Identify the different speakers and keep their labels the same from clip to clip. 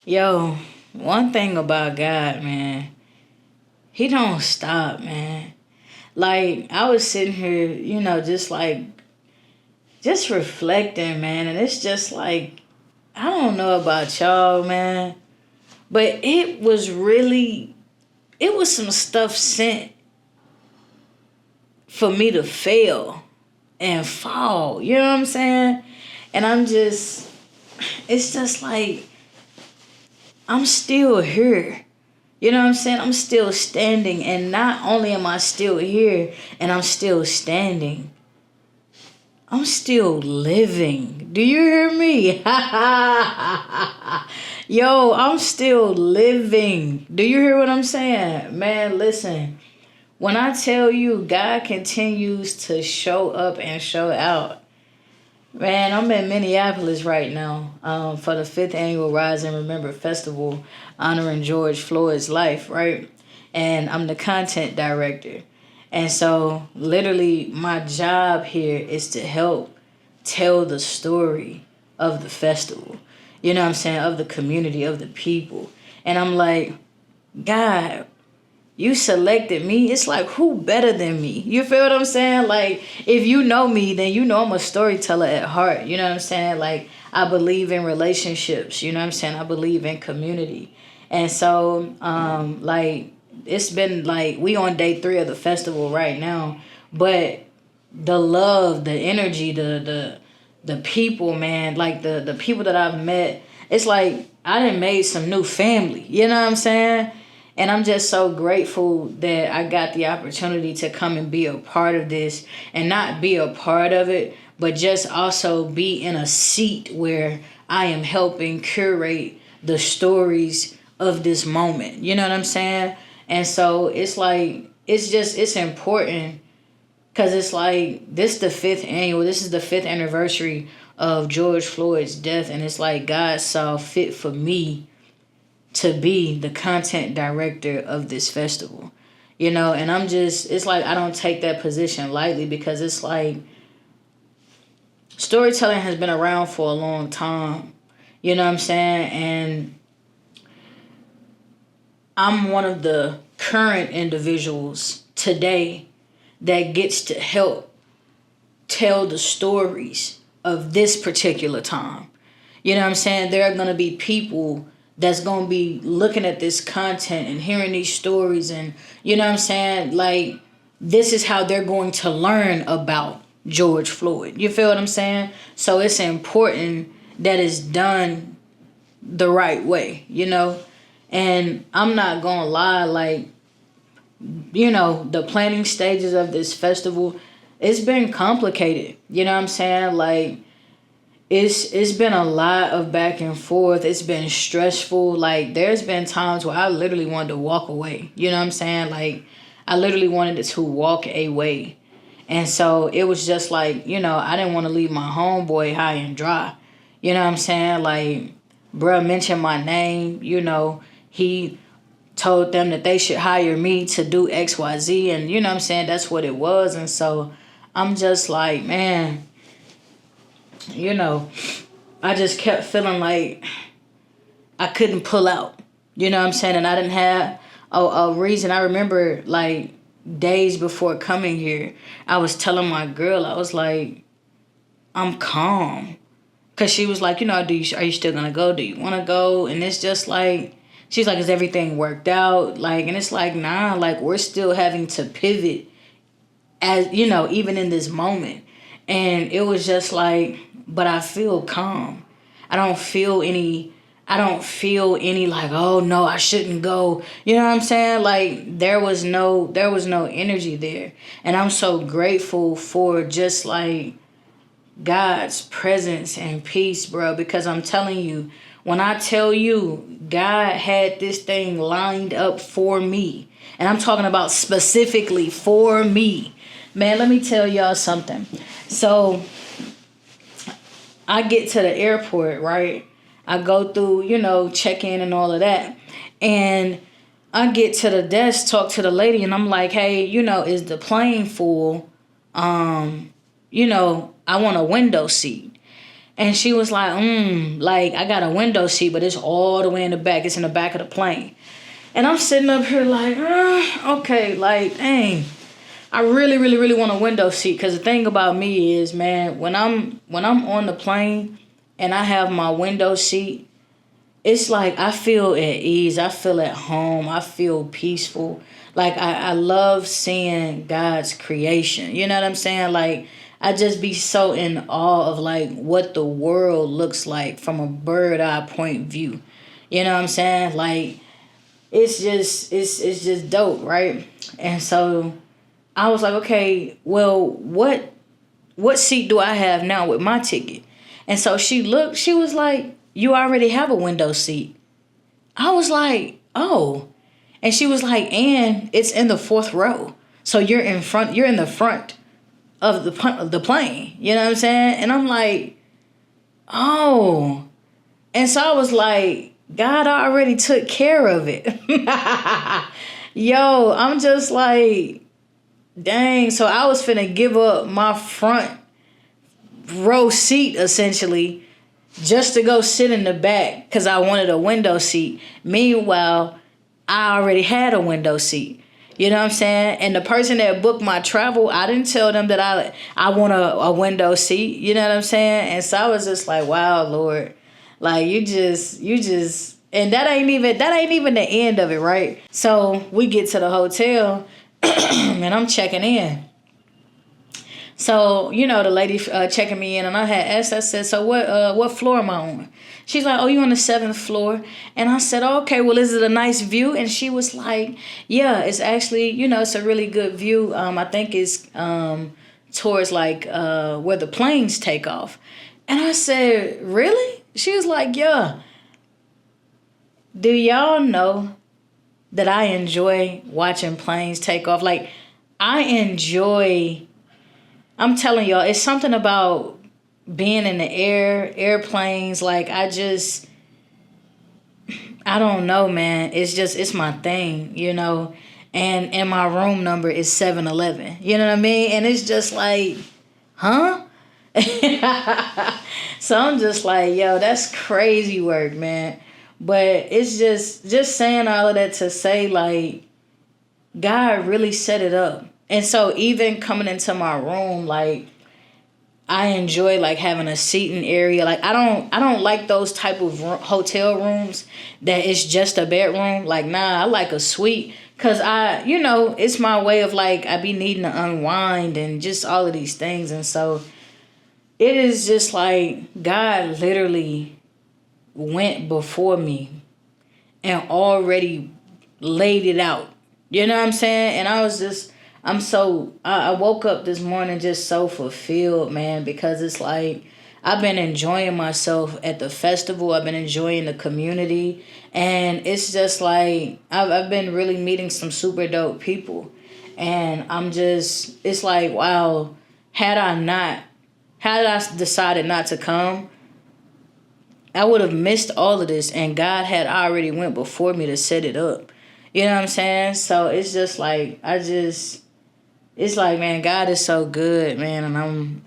Speaker 1: Yo, one thing about God, man, he don't stop, man. Like, I was sitting here, just reflecting, man, and it's just like, I don't know about y'all, man, but it was some stuff sent for me to fail and fall, you know what I'm saying? And it's just like, I'm still here. You know what I'm saying? I'm still standing. And not only am I still here and I'm still standing, I'm still living. Do you hear me? Yo, I'm still living. Do you hear what I'm saying? Man, listen. When I tell you God continues to show up and show out, man, I'm in Minneapolis right now for the 5th annual Rise and Remember Festival honoring George Floyd's life, right? And I'm the content director. And so literally my job here is to help tell the story of the festival. You know what I'm saying? Of the community, of the people. And I'm like, God, you selected me. It's like, who better than me? You feel what I'm saying? Like, if you know me, then you know I'm a storyteller at heart. You know what I'm saying? Like, I believe in relationships. You know what I'm saying? I believe in community. And so, it's been like, we on day 3 of the festival right now. But the love, the energy, the people, man, like the people that I've met, it's like I done made some new family. You know what I'm saying? And I'm just so grateful that I got the opportunity to come and be a part of this, and not be a part of it, but just also be in a seat where I am helping curate the stories of this moment. You know what I'm saying? And so it's like, it's important, because it's like, this is the 5th anniversary of George Floyd's death. And it's like God saw fit for me to be the content director of this festival, and it's like, I don't take that position lightly, because it's like, storytelling has been around for a long time, you know what I'm saying? And I'm one of the current individuals today that gets to help tell the stories of this particular time. You know what I'm saying? There are going to be people that's going to be looking at this content and hearing these stories, and you know what I'm saying? Like, this is how they're going to learn about George Floyd. You feel what I'm saying? So it's important that it's done the right way, And I'm not going to lie, like, the planning stages of this festival, it's been complicated. You know what I'm saying? Like, it's been a lot of back and forth. It's been stressful. Like, there's been times where I literally wanted to walk away. You know what I'm saying? Like, I literally wanted to walk away. And so it was just like, I didn't want to leave my homeboy high and dry. You know what I'm saying? Like, bruh mentioned my name. He told them that they should hire me to do XYZ. And you know what I'm saying? That's what it was. And so I'm just like, man, I just kept feeling like I couldn't pull out. You know what I'm saying? And I didn't have a reason. I remember, like, days before coming here, I was telling my girl, I was like, I'm calm. Because she was like, are you still going to go? Do you want to go? And it's just like, she's like, is everything worked out? Like, and it's like, nah, like, we're still having to pivot as, even in this moment. And it was just like, but I feel calm. I don't feel any like, oh no, I shouldn't go. You know what I'm saying? Like, there was no energy there. And I'm so grateful for just like God's presence and peace, bro, because I'm telling you, when I tell you God had this thing lined up for me, and I'm talking about specifically for me, man, let me tell y'all something. So I get to the airport, right? I go through, check in and all of that. And I get to the desk, talk to the lady, and I'm like, hey, is the plane full? I want a window seat. And she was like I got a window seat, but it's all the way in the back. It's in the back of the plane. And I'm sitting up here like, okay, like, dang. I really, really, really want a window seat, because the thing about me is, man, when I'm on the plane and I have my window seat, it's like I feel at ease. I feel at home. I feel peaceful. Like I love seeing God's creation. You know what I'm saying? Like I just be so in awe of like what the world looks like from a bird eye point view. You know what I'm saying? Like it's just dope, right? And so I was like, okay, well, what seat do I have now with my ticket? And so she looked, she was like, you already have a window seat. I was like, oh. And she was like, and it's in the fourth row. So you're in the front of the plane. You know what I'm saying? And I'm like, oh. And so I was like, God already took care of it. Yo, I'm just like, dang. So I was finna give up my front row seat essentially just to go sit in the back because I wanted a window seat. Meanwhile, I already had a window seat. You know what I'm saying? And the person that booked my travel, I didn't tell them that I want a window seat. You know what I'm saying? And so I was just like, wow, Lord. Like you just and that ain't even the end of it, right? So we get to the hotel and I'm checking in. So, the lady checking me in, and I had asked, I said, so what floor am I on? She's like, oh, you on the 7th floor. And I said, oh, okay, well, is it a nice view? And she was like, yeah, it's actually, it's a really good view. I think it's towards like where the planes take off. And I said, really? She was like, yeah. Do y'all know that I enjoy watching planes take off? Like, I'm telling y'all, it's something about being in the airplanes. Like, I don't know, man. It's my thing, And my room number is 711. You know what I mean? And it's just like, huh? So I'm just like, yo, that's crazy work, man. But it's just saying all of that to say, like, God really set it up. And so even coming into my room, like, I enjoy like having a seating area. Like I don't like those type of hotel rooms that it's just a bedroom. Like, nah, I like a suite, cause it's my way of like I be needing to unwind and just all of these things. And so it is just like God literally went before me and already laid it out. You know what I'm saying? And I woke up this morning just so fulfilled, man, because it's like I've been enjoying myself at the festival. I've been enjoying the community. And it's just like I've been really meeting some super dope people. And it's like, wow, had I decided not to come, I would have missed all of this. And God had already went before me to set it up. You know what I'm saying? So it's just like, it's like, man, God is so good, man. And I'm,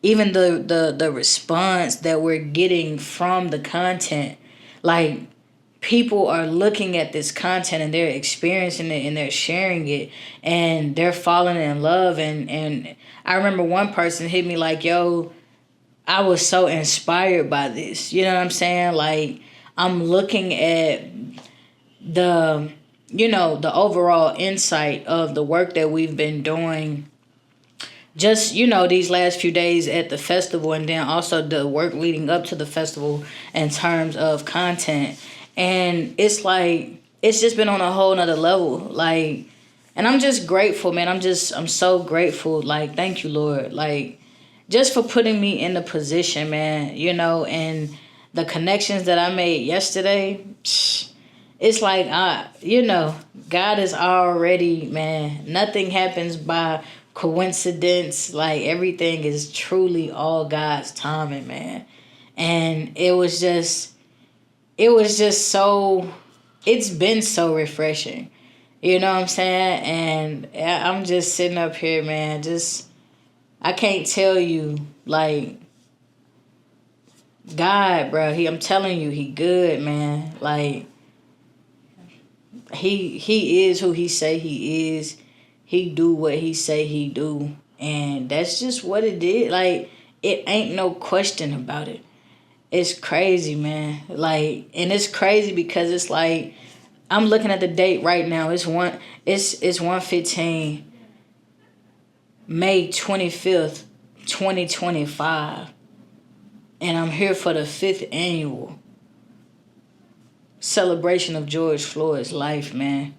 Speaker 1: even the response that we're getting from the content, like people are looking at this content and they're experiencing it and they're sharing it and they're falling in love. And I remember one person hit me like, yo, I was so inspired by this. You know what I'm saying? Like I'm looking at the overall insight of the work that we've been doing just, these last few days at the festival, and then also the work leading up to the festival in terms of content. And it's like, it's just been on a whole nother level. Like, and I'm just grateful, man. I'm so grateful. Like, thank you, Lord. Like, just for putting me in the position, man, and the connections that I made yesterday, it's like, God is already, man, nothing happens by coincidence. Like, everything is truly all God's timing, man. And it was just so, it's been so refreshing. You know what I'm saying? And I'm just sitting up here, man, I can't tell you, like, God, bro, I'm telling you, he good, man. Like, he is who he say he is. He do what he say he do. And that's just what it did. Like, it ain't no question about it. It's crazy, man. Like, and it's crazy because it's like, I'm looking at the date right now. It's 115, May 25th, 2025. And I'm here for the 5th annual celebration of George Floyd's life, man.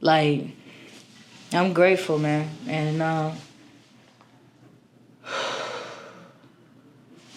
Speaker 1: Like, I'm grateful, man. And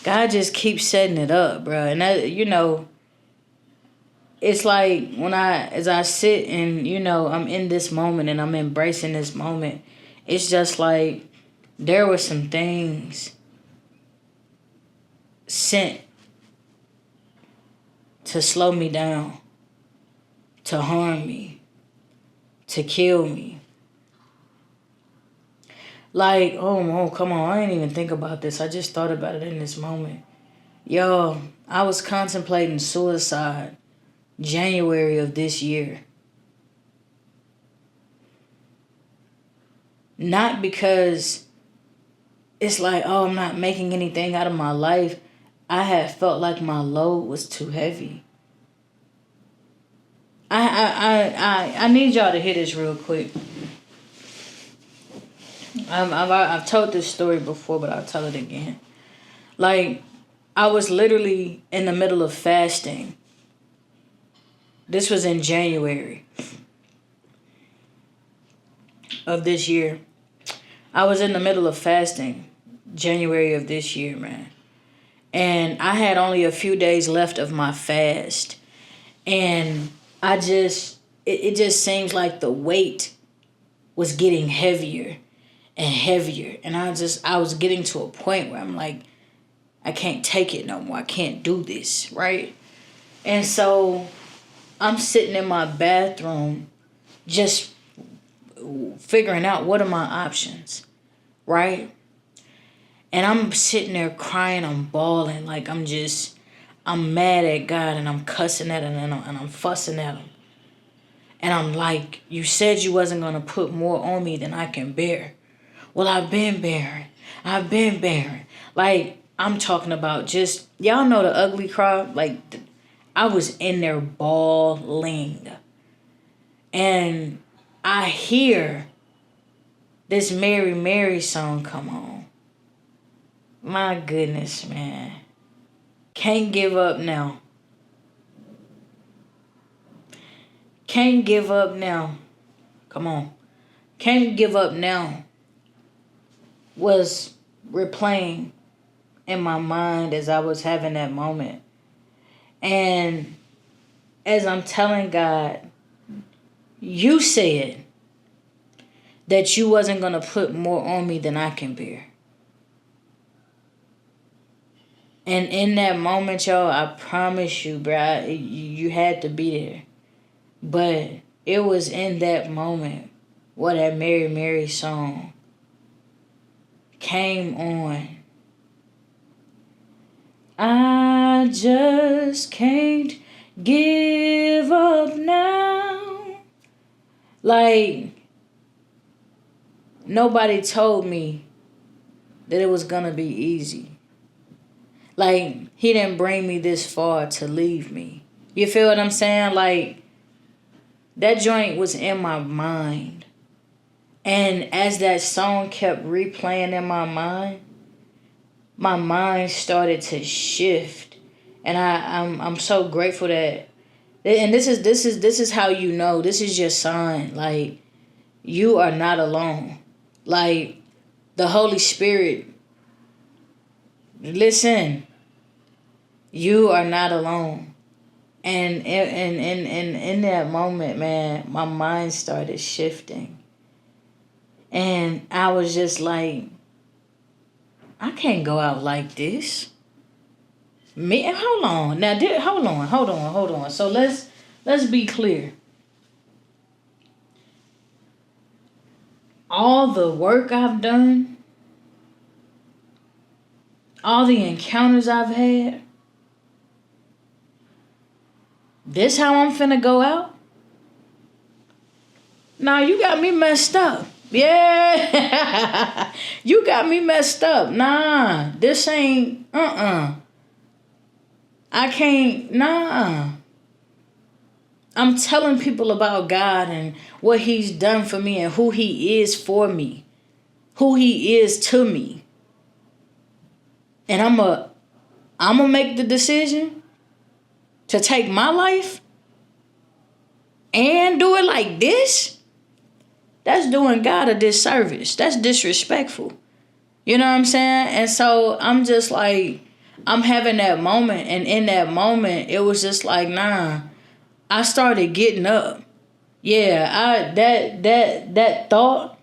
Speaker 1: God just keeps setting it up, bro. And that, it's like as I sit and, I'm in this moment and I'm embracing this moment, it's just like there were some things sent to slow me down, to harm me, to kill me. Like, oh, come on, I didn't even think about this. I just thought about it in this moment. Yo, I was contemplating suicide January of this year. Not because it's like, I'm not making anything out of my life. I had felt like my load was too heavy. I need y'all to hear this real quick. I've told this story before, but I'll tell it again. Like, I was literally in the middle of fasting. This was in January of this year. I was in the middle of fasting January of this year, man. And I had only a few days left of my fast. And it just seems like the weight was getting heavier and heavier. And I was getting to a point where I'm like, I can't take it no more. I can't do this, right? And so I'm sitting in my bathroom just figuring out what are my options, right? And I'm sitting there crying, I'm bawling, like I'm mad at God and I'm cussing at him and I'm fussing at him. And I'm like, you said you wasn't going to put more on me than I can bear. Well, I've been bearing. Like, I'm talking about just, y'all know the ugly cry? Like, I was in there bawling. And I hear this Mary Mary song come on. My goodness, man. Can't give up now. Can't give up now. Come on. Can't give up now was replaying in my mind as I was having that moment. And as I'm telling God, you said that you wasn't going to put more on me than I can bear. And in that moment, y'all, I promise you, bro, you had to be there. But it was in that moment where that Mary Mary song came on. I just can't give up now. Like, nobody told me that it was gonna be easy. Like, he didn't bring me this far to leave me. You feel what I'm saying? Like, that joint was in my mind. And as that song kept replaying in my mind started to shift. And I'm so grateful that, and this is how you know, this is your sign. Like, you are not alone. Like, the Holy Spirit, listen, you are not alone. And in that moment, man, my mind started shifting. And I was just like, I can't go out like this. Hold on. Now, hold on. So let's be clear. All the work I've done, all the encounters I've had, This how I'm finna go out? Nah, you got me messed up. Yeah. You got me messed up. Nah, this ain't, I can't, nah. I'm telling people about God and what he's done for me and who he is for me. Who he is to me. And I'm gonna make the decision to take my life and do it like this. That's doing God a disservice. That's disrespectful. You know what I'm saying? And so I'm just like, I'm having that moment. And in that moment, it was just like, nah. I started getting up. Yeah, that thought.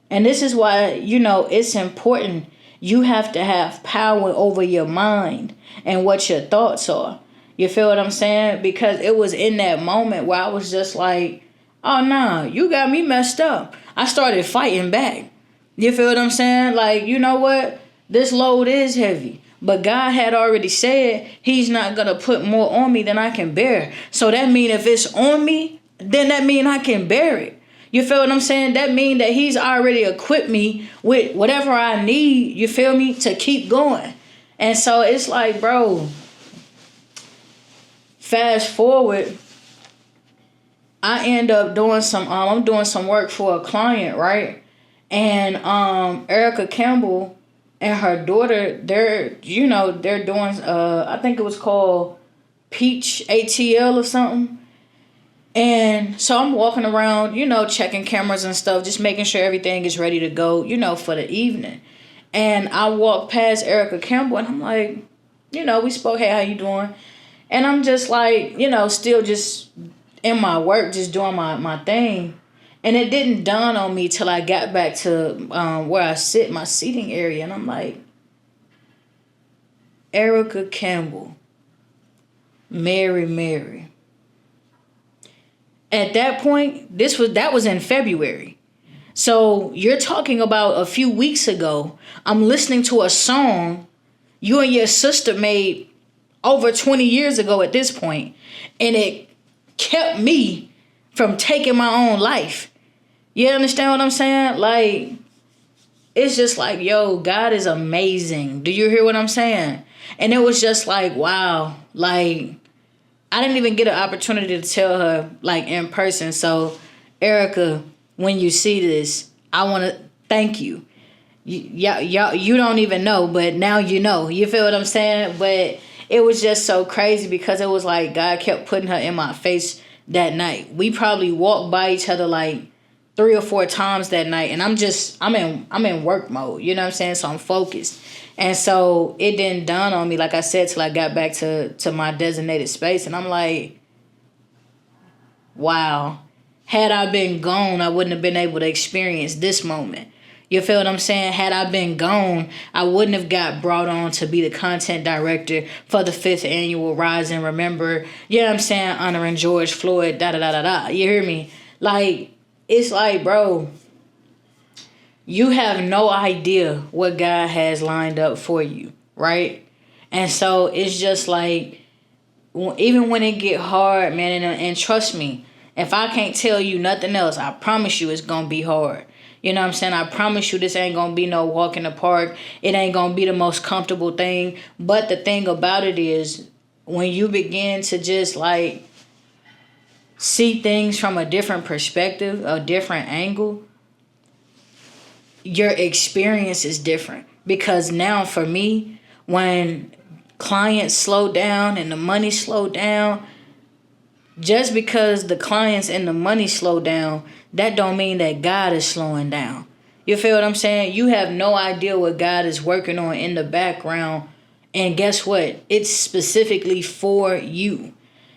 Speaker 1: And this is why, it's important. You have to have power over your mind and what your thoughts are. You feel what I'm saying? Because it was in that moment where I was just like, oh, nah, you got me messed up. I started fighting back. You feel what I'm saying? Like, you know what? This load is heavy. But God had already said he's not going to put more on me than I can bear. So that means if it's on me, then that means I can bear it. You feel what I'm saying? That means that he's already equipped me with whatever I need, you feel me, to keep going. And so it's like, bro, fast forward, I end up doing I'm doing some work for a client, right? And Erica Campbell and her daughter, they're doing I think it was called Peach ATL or something. And so I'm walking around, checking cameras and stuff, just making sure everything is ready to go, for the evening. And I walked past Erica Campbell and I'm like, we spoke, hey, how you doing? And I'm just like, still just in my work, just doing my thing. And it didn't dawn on me till I got back to where I sit, my seating area. And I'm like, Erica Campbell, Mary. At that point, that was in February. So you're talking about a few weeks ago. I'm listening to a song you and your sister made over 20 years ago at this point, and it kept me from taking my own life. You understand what I'm saying? Like, it's just like, yo, God is amazing. Do you hear what I'm saying? And it was just like, wow, like, I didn't even get an opportunity to tell her, like, in person. So, Erica, when you see this, I want to thank you. You don't even know, but now you know. You feel what I'm saying? But it was just so crazy because it was like God kept putting her in my face that night. We probably walked by each other like 3 or 4 times that night, and I'm in work mode. You know what I'm saying? So I'm focused. And so it didn't dawn on me, like I said, till I got back to my designated space. And I'm like, wow. Had I been gone, I wouldn't have been able to experience this moment. You feel what I'm saying? Had I been gone, I wouldn't have got brought on to be the content director for the 5th annual Rise and Remember, you know what I'm saying, honoring George Floyd, da-da-da-da-da. You hear me? Like, it's like, bro, you have no idea what God has lined up for you, right? And so it's just like, even when it get hard, man, and trust me, if I can't tell you nothing else, I promise you it's going to be hard. You know what I'm saying? I promise you this ain't going to be no walk in the park. It ain't going to be the most comfortable thing. But the thing about it is, when you begin to just like see things from a different perspective, a different angle, your experience is different. Because now for me, when clients slow down and the money slow down, just because the clients and the money slow down, that don't mean that God is slowing down. You feel what I'm saying? You have no idea what God is working on in the background. And guess what? It's specifically for you.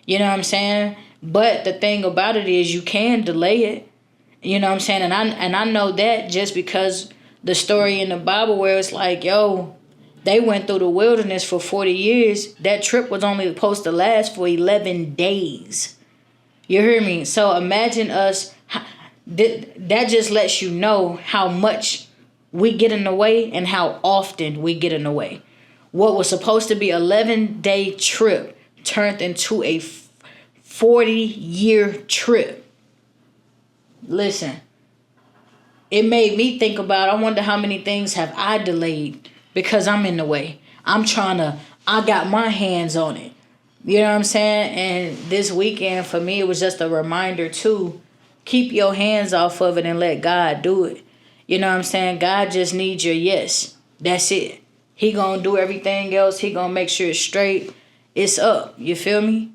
Speaker 1: You know what I'm saying? But the thing about it is you can delay it. You know what I'm saying? And I know that just because the story in the Bible where it's like, yo, they went through the wilderness for 40 years. That trip was only supposed to last for 11 days. You hear me? So imagine us. That just lets you know how much we get in the way and how often we get in the way. What was supposed to be 11-day trip turned into a 40-year trip. Listen, it made me think about, I wonder how many things have I delayed because I'm in the way. I got my hands on it. You know what I'm saying? And this weekend for me, it was just a reminder to keep your hands off of it and let God do it. You know what I'm saying? God just needs your yes. That's it. He gonna do everything else. He gonna make sure it's straight. It's up. You feel me?